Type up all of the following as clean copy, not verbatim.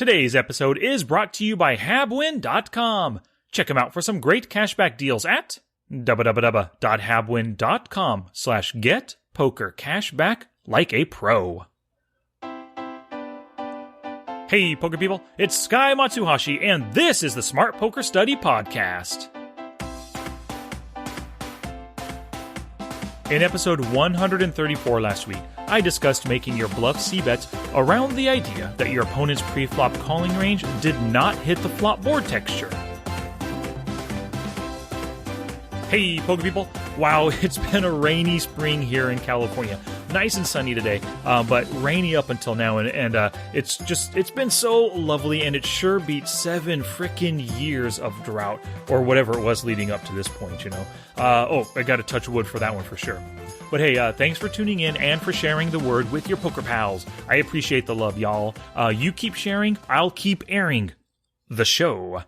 Today's episode is brought to you by habwin.com. Check them out for some great cashback deals at www.habwin.com/getpokercashback like a pro. Hey, poker people, it's Sky Matsuhashi, and this is the Smart Poker Study Podcast. In episode 134 last week, I discussed making your bluff cbets around the idea that your opponent's pre-flop calling range did not hit the flop board texture. Hey, poker people. Wow, it's been a rainy spring here in California. Nice and sunny today, but rainy up until now, and it's been so lovely, and it sure beats 7 frickin' years of drought, or whatever it was leading up to this point, you know. I gotta touch wood for that one for sure. But hey, thanks for tuning in and for sharing the word with your poker pals. I appreciate the love, y'all. You keep sharing, I'll keep airing the show.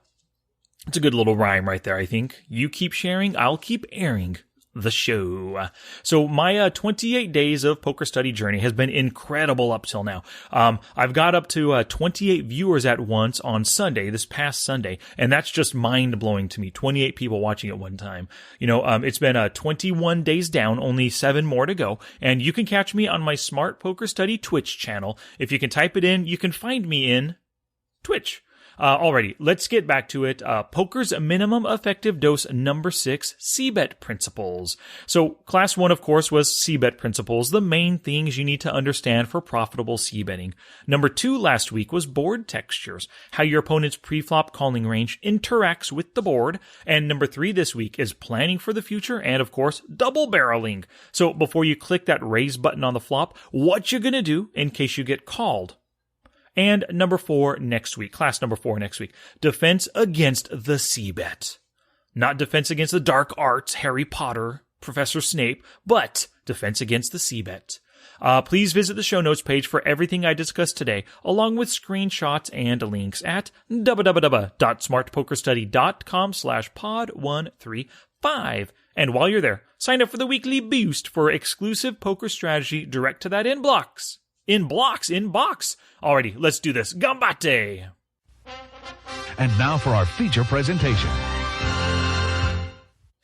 It's a good little rhyme right there, I think. You keep sharing, I'll keep airing the show. So my 28 days of poker study journey has been incredible up till now. I've got up to 28 viewers at once on Sunday, this past Sunday, and that's just mind-blowing to me. 28 people watching at one time. You know, it's been 21 days down, only 7 more to go, and you can catch me on my Smart Poker Study Twitch channel. If you can type it in, you can find me in Twitch. Alrighty, let's get back to it. Poker's minimum effective dose number 6, Cbet principles. So, class 1, of course, was Cbet principles, the main things you need to understand for profitable C-betting. Number 2 last week was board textures, how your opponent's pre-flop calling range interacts with the board. And number 3 this week is planning for the future and, of course, double barreling. So, before you click that raise button on the flop, what you're gonna do in case you get called. And number 4 next week, class number 4 next week, defense against the Cbet. Not defense against the dark arts, Harry Potter, Professor Snape, but defense against the Cbet. Please visit the show notes page for everything I discussed today, along with screenshots and links at www.smartpokerstudy.com/pod135. And while you're there, sign up for the weekly boost for exclusive poker strategy direct to that inbox. Inbox. Alrighty, let's do this. Gambate! And now for our feature presentation.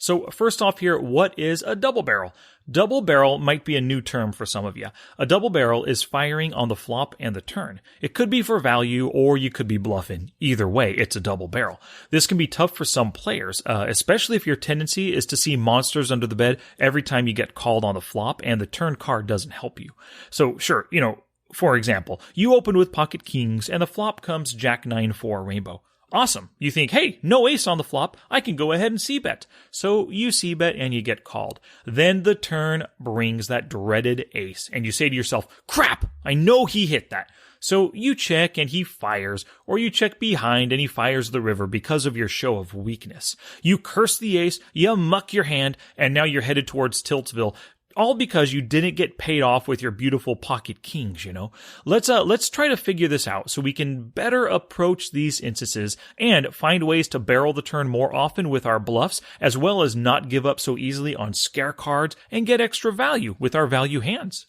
So first off here, what is a double barrel? Double barrel might be a new term for some of you. A double barrel is firing on the flop and the turn. It could be for value or you could be bluffing. Either way, it's a double barrel. This can be tough for some players, especially if your tendency is to see monsters under the bed every time you get called on the flop and the turn card doesn't help you. So sure, you know, for example, you open with pocket kings and the flop comes Jack 9-4 rainbow. Awesome. You think, hey, no ace on the flop. I can go ahead and c-bet. So you c-bet and you get called. Then the turn brings that dreaded ace. And you say to yourself, crap, I know he hit that. So you check and he fires, or you check behind and he fires the river because of your show of weakness. You curse the ace, you muck your hand, and now you're headed towards Tiltsville. All because you didn't get paid off with your beautiful pocket kings, you know. Let's try to figure this out so we can better approach these instances and find ways to barrel the turn more often with our bluffs, as well as not give up so easily on scare cards and get extra value with our value hands.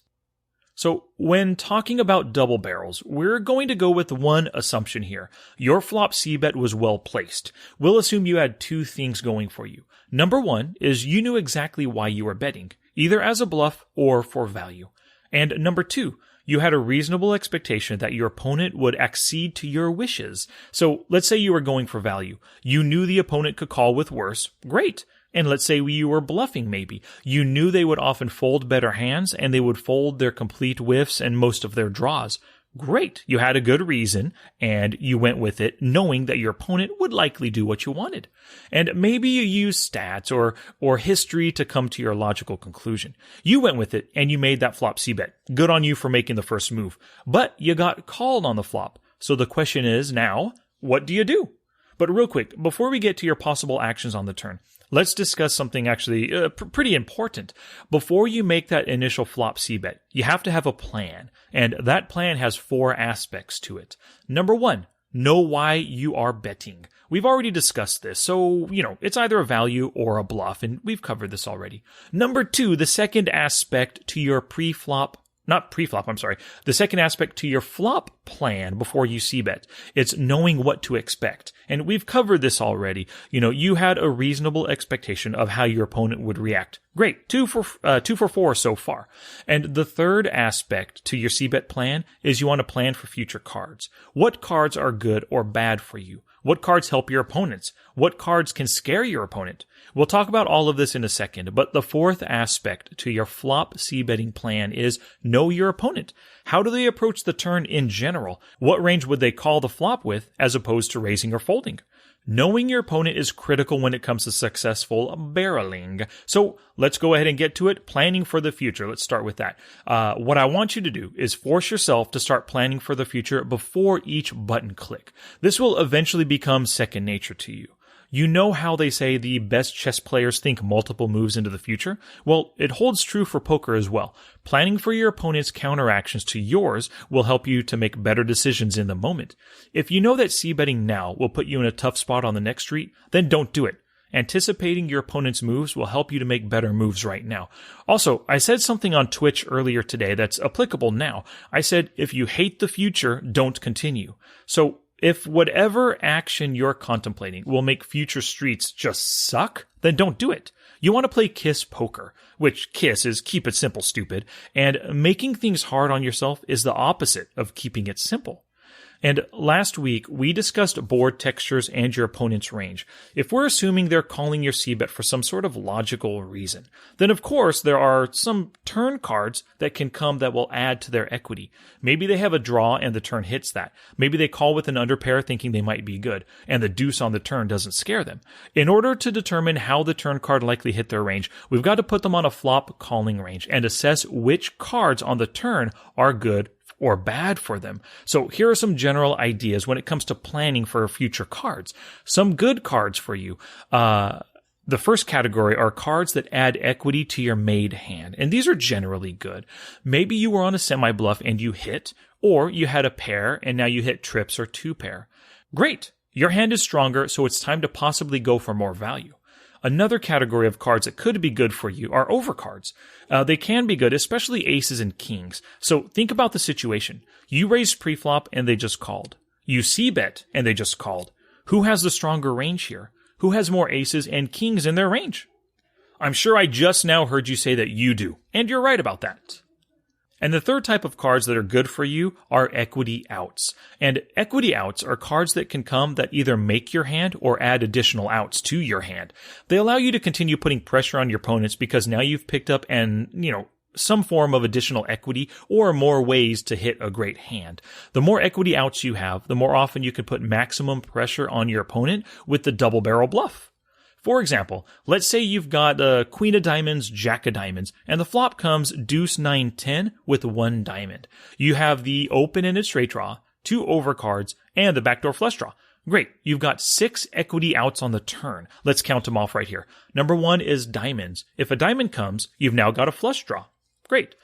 So when talking about double barrels, we're going to go with one assumption here. Your flop c-bet was well placed. We'll assume you had 2 things going for you. Number 1 is you knew exactly why you were betting, either as a bluff or for value. And number 2, you had a reasonable expectation that your opponent would accede to your wishes. So let's say you were going for value. You knew the opponent could call with worse. Great. And let's say you were bluffing maybe. You knew they would often fold better hands and they would fold their complete whiffs and most of their draws. Great. You had a good reason and you went with it knowing that your opponent would likely do what you wanted. And maybe you used stats or history to come to your logical conclusion. You went with it and you made that flop c-bet. Good on you for making the first move. But you got called on the flop. So the question is now, what do you do? But real quick, before we get to your possible actions on the turn, let's discuss something actually pretty important. Before you make that initial flop c-bet, you have to have a plan, and that plan has 4 aspects to it. Number 1, know why you are betting. We've already discussed this, so, it's either a value or a bluff, and we've covered this already. Number 2, the second aspect to your pre-flop not pre-flop, I'm sorry. The second aspect to your flop plan before you cbet, it's knowing what to expect. And we've covered this already. You had a reasonable expectation of how your opponent would react. Great. 2 for 4 so far. And the third aspect to your cbet plan is you want to plan for future cards. What cards are good or bad for you? What cards help your opponents? What cards can scare your opponent? We'll talk about all of this in a second, but the fourth aspect to your flop cbetting plan is know your opponent. How do they approach the turn in general? What range would they call the flop with as opposed to raising or folding? Knowing your opponent is critical when it comes to successful barreling. So let's go ahead and get to it. Planning for the future. Let's start with that. What I want you to do is force yourself to start planning for the future before each button click. This will eventually become second nature to you. You know how they say the best chess players think multiple moves into the future? Well, it holds true for poker as well. Planning for your opponent's counteractions to yours will help you to make better decisions in the moment. If you know that cbetting now will put you in a tough spot on the next street, then don't do it. Anticipating your opponent's moves will help you to make better moves right now. Also, I said something on Twitch earlier today that's applicable now. I said, if you hate the future, don't continue. So, if whatever action you're contemplating will make future streets just suck, then don't do it. You want to play KISS poker, which KISS is keep it simple, stupid, and making things hard on yourself is the opposite of keeping it simple. And last week, we discussed board textures and your opponent's range. If we're assuming they're calling your cbet for some sort of logical reason, then of course there are some turn cards that can come that will add to their equity. Maybe they have a draw and the turn hits that. Maybe they call with an underpair thinking they might be good, and the deuce on the turn doesn't scare them. In order to determine how the turn card likely hit their range, we've got to put them on a flop calling range and assess which cards on the turn are good or bad for them. So here are some general ideas when it comes to planning for future cards. Some good cards for you. The first category are cards that add equity to your made hand, and these are generally good. Maybe you were on a semi-bluff and you hit, or you had a pair and now you hit trips or two pair. Great! Your hand is stronger, so it's time to possibly go for more value. Another category of cards that could be good for you are overcards. They can be good, especially aces and kings. So think about the situation. You raised preflop and they just called. You cbet and they just called. Who has the stronger range here? Who has more aces and kings in their range? I'm sure I just now heard you say that you do, and you're right about that. And the third type of cards that are good for you are equity outs. And equity outs are cards that can come that either make your hand or add additional outs to your hand. They allow you to continue putting pressure on your opponents because now you've picked up some form of additional equity or more ways to hit a great hand. The more equity outs you have, the more often you can put maximum pressure on your opponent with the double barrel bluff. For example, let's say you've got Queen of Diamonds, Jack of Diamonds, and the flop comes Deuce 9-10 with 1 diamond. You have the open-ended straight draw, 2 overcards, and the backdoor flush draw. Great, you've got 6 equity outs on the turn. Let's count them off right here. Number 1 is diamonds. If a diamond comes, you've now got a flush draw. Great.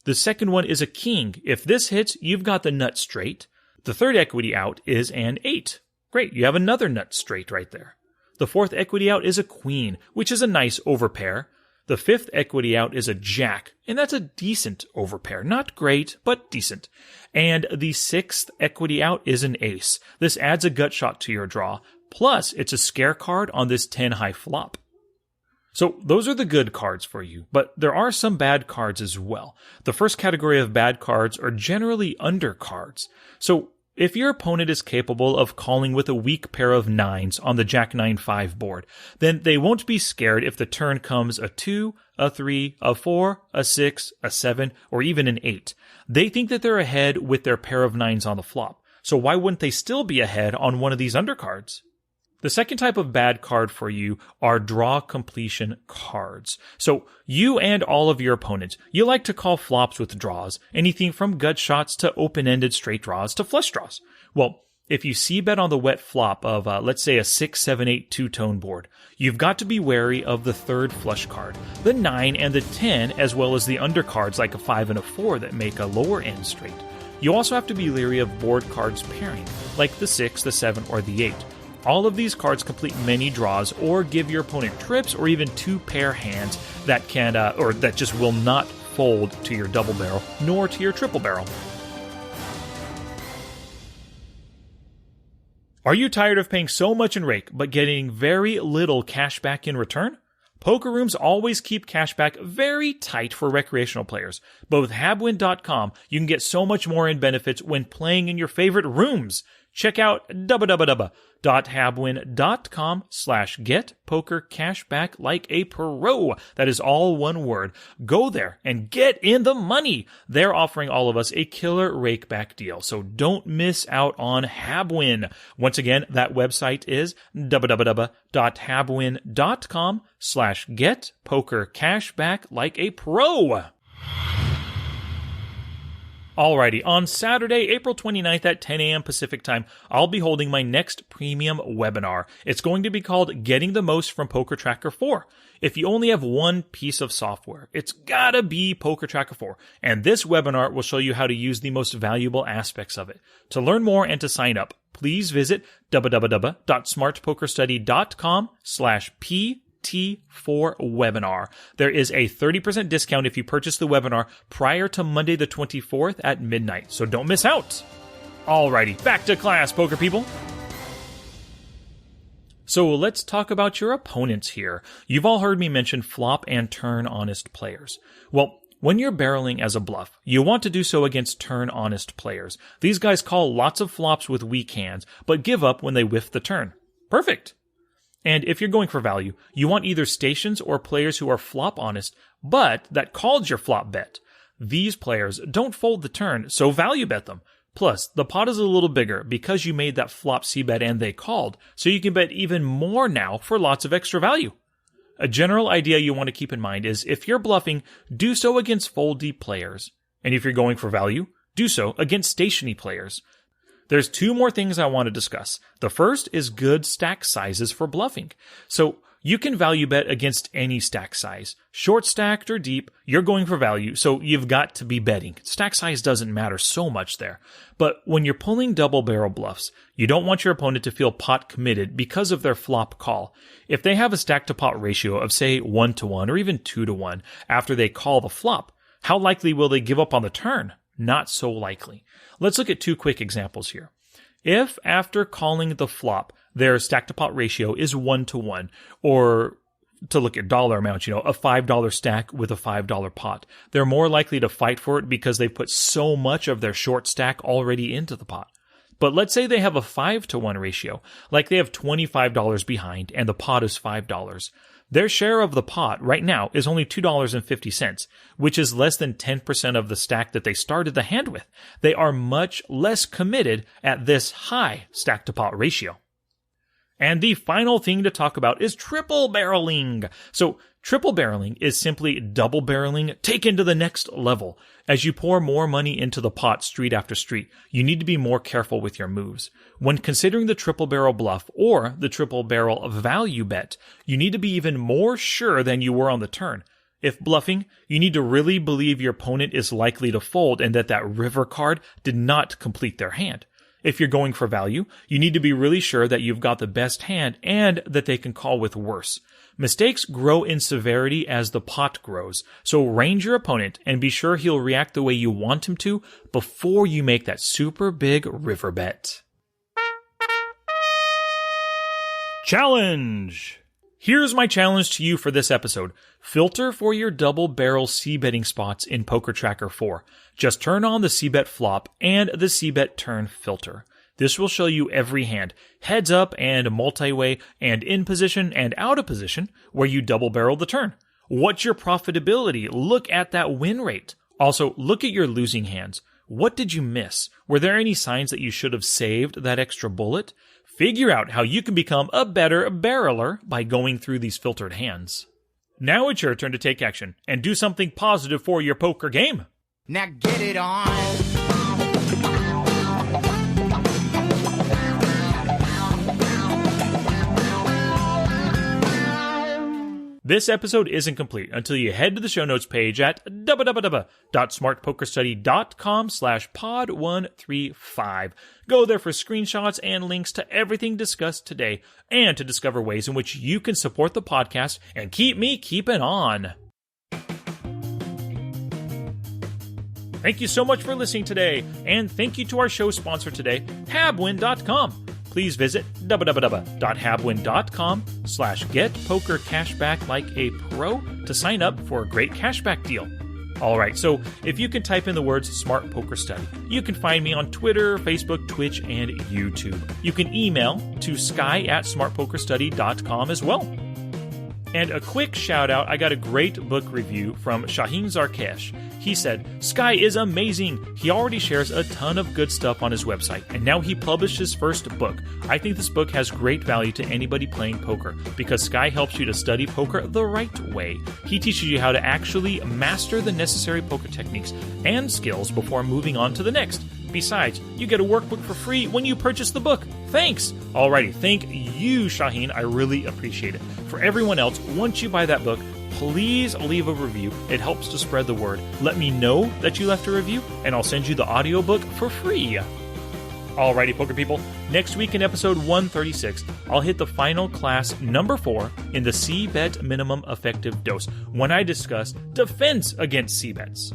The second one is a king. If this hits, you've got the nut straight. The third equity out is an 8. Great, you have another nut straight right there. The fourth equity out is a queen, which is a nice overpair. The fifth equity out is a jack, and that's a decent overpair. Not great, but decent. And the sixth equity out is an ace. This adds a gut shot to your draw. Plus, it's a scare card on this 10 high flop. So those are the good cards for you, but there are some bad cards as well. The first category of bad cards are generally undercards. So if your opponent is capable of calling with a weak pair of 9s on the Jack 9-5 board, then they won't be scared if the turn comes a 2, a 3, a 4, a 6, a 7, or even an 8. They think that they're ahead with their pair of 9s on the flop. So why wouldn't they still be ahead on one of these undercards? The second type of bad card for you are draw completion cards. So you and all of your opponents, you like to call flops with draws, anything from gut shots to open-ended straight draws to flush draws. Well, if you cbet on the wet flop of, let's say, a 6, 7, 8 two-tone board, you've got to be wary of the third flush card, the 9 and the 10, as well as the undercards like a 5 and a 4 that make a lower-end straight. You also have to be leery of board cards pairing, like the 6, the 7, or the 8. All of these cards complete many draws or give your opponent trips or even two pair hands that can, or that just will not fold to your double barrel nor to your triple barrel. Are you tired of paying so much in rake but getting very little cash back in return? Poker rooms always keep cashback very tight for recreational players, but with habwin.com, you can get so much more in benefits when playing in your favorite rooms. Check out www.habwin.com/getpokercashback like a pro. That is all one word. Go there and get in the money. They're offering all of us a killer rakeback deal, so don't miss out on Habwin. Once again, that website is www.habwin.com/getpokercashback like a pro. Alrighty, on Saturday, April 29th at 10 a.m. Pacific Time, I'll be holding my next premium webinar. It's going to be called Getting the Most from Poker Tracker 4. If you only have one piece of software, it's gotta be Poker Tracker 4. And this webinar will show you how to use the most valuable aspects of it. To learn more and to sign up, please visit www.smartpokerstudy.com/p T4 webinar. There is a 30% discount if you purchase the webinar prior to Monday the 24th at midnight, so don't miss out. Alrighty, back to class, poker people. So let's talk about your opponents here. You've all heard me mention flop and turn honest players. Well, when you're barreling as a bluff, you want to do so against turn honest players. These guys call lots of flops with weak hands, but give up when they whiff the turn. Perfect. And if you're going for value, you want either stations or players who are flop honest, but that called your flop bet. These players don't fold the turn, so value bet them. Plus, the pot is a little bigger because you made that flop cbet and they called, so you can bet even more now for lots of extra value. A general idea you want to keep in mind is if you're bluffing, do so against foldy players. And if you're going for value, do so against stationy players. There's two more things I want to discuss. The first is good stack sizes for bluffing. So you can value bet against any stack size. Short stacked or deep, you're going for value, so you've got to be betting. Stack size doesn't matter so much there. But when you're pulling double barrel bluffs, you don't want your opponent to feel pot committed because of their flop call. If they have a stack to pot ratio of say 1-to-1 or even 2-to-1 after they call the flop, how likely will they give up on the turn? Not so likely. Let's look at two quick examples here. If after calling the flop, their stack to pot ratio is 1-to-1, or to look at dollar amounts, a $5 stack with a $5 pot, they're more likely to fight for it because they've put so much of their short stack already into the pot. But let's say they have a 5-to-1 ratio, like they have $25 behind and the pot is $5. Their share of the pot right now is only $2.50, which is less than 10% of the stack that they started the hand with. They are much less committed at this high stack to pot ratio. And the final thing to talk about is triple barreling. So triple barreling is simply double barreling taken to the next level. As you pour more money into the pot street after street, you need to be more careful with your moves. When considering the triple barrel bluff or the triple barrel value bet, you need to be even more sure than you were on the turn. If bluffing, you need to really believe your opponent is likely to fold and that river card did not complete their hand. If you're going for value, you need to be really sure that you've got the best hand and that they can call with worse. Mistakes grow in severity as the pot grows, so range your opponent and be sure he'll react the way you want him to before you make that super big river bet. Challenge! Here's my challenge to you for this episode. Filter for your double barrel c-betting spots in Poker Tracker 4. Just turn on the c-bet flop and the c-bet turn filter. This will show you every hand, heads up and multi-way, and in position and out of position, where you double barrel the turn. What's your profitability? Look at that win rate. Also, look at your losing hands. What did you miss? Were there any signs that you should have saved that extra bullet? Figure out how you can become a better barreler by going through these filtered hands. Now it's your turn to take action and do something positive for your poker game. Now get it on. This episode isn't complete until you head to the show notes page at www.smartpokerstudy.com/pod135. Go there for screenshots and links to everything discussed today and to discover ways in which you can support the podcast and keep me keeping on. Thank you so much for listening today, and thank you to our show sponsor today, habwin.com. Please visit www.habwin.com/getpokercashbacklikeapro to sign up for a great cashback deal. Alright, so if you can type in the words Smart Poker Study, you can find me on Twitter, Facebook, Twitch, and YouTube. You can email to sky@smartpokerstudy.com as well. And a quick shout out, I got a great book review from Shaheen Zarkesh. He said, Sky is amazing. He already shares a ton of good stuff on his website, and now he published his first book. I think this book has great value to anybody playing poker, because Sky helps you to study poker the right way. He teaches you how to actually master the necessary poker techniques and skills before moving on to the next. Besides, you get a workbook for free when you purchase the book. Thanks! Alrighty, thank you, Shaheen. I really appreciate it. For everyone else, once you buy that book, please leave a review. It helps to spread the word. Let me know that you left a review, and I'll send you the audiobook for free. Alrighty, poker people. Next week in episode 136, I'll hit the final class number 4 in the Cbet minimum effective dose when I discuss defense against Cbets.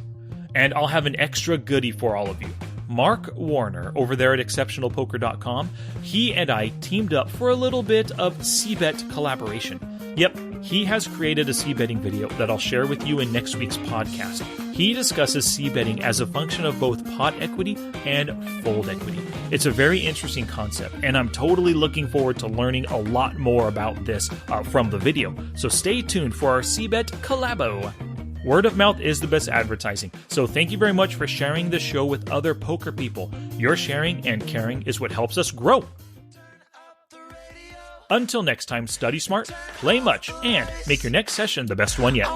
And I'll have an extra goodie for all of you. Mark Warner, over there at ExceptionalPoker.com, he and I teamed up for a little bit of Cbet collaboration. Yep, he has created a C-betting video that I'll share with you in next week's podcast. He discusses C-betting as a function of both pot equity and fold equity. It's a very interesting concept, and I'm totally looking forward to learning a lot more about this from the video. So stay tuned for our C-bet collabo. Word of mouth is the best advertising, so thank you very much for sharing the show with other poker people. Your sharing and caring is what helps us grow. Until next time, study smart, play much, and make your next session the best one yet.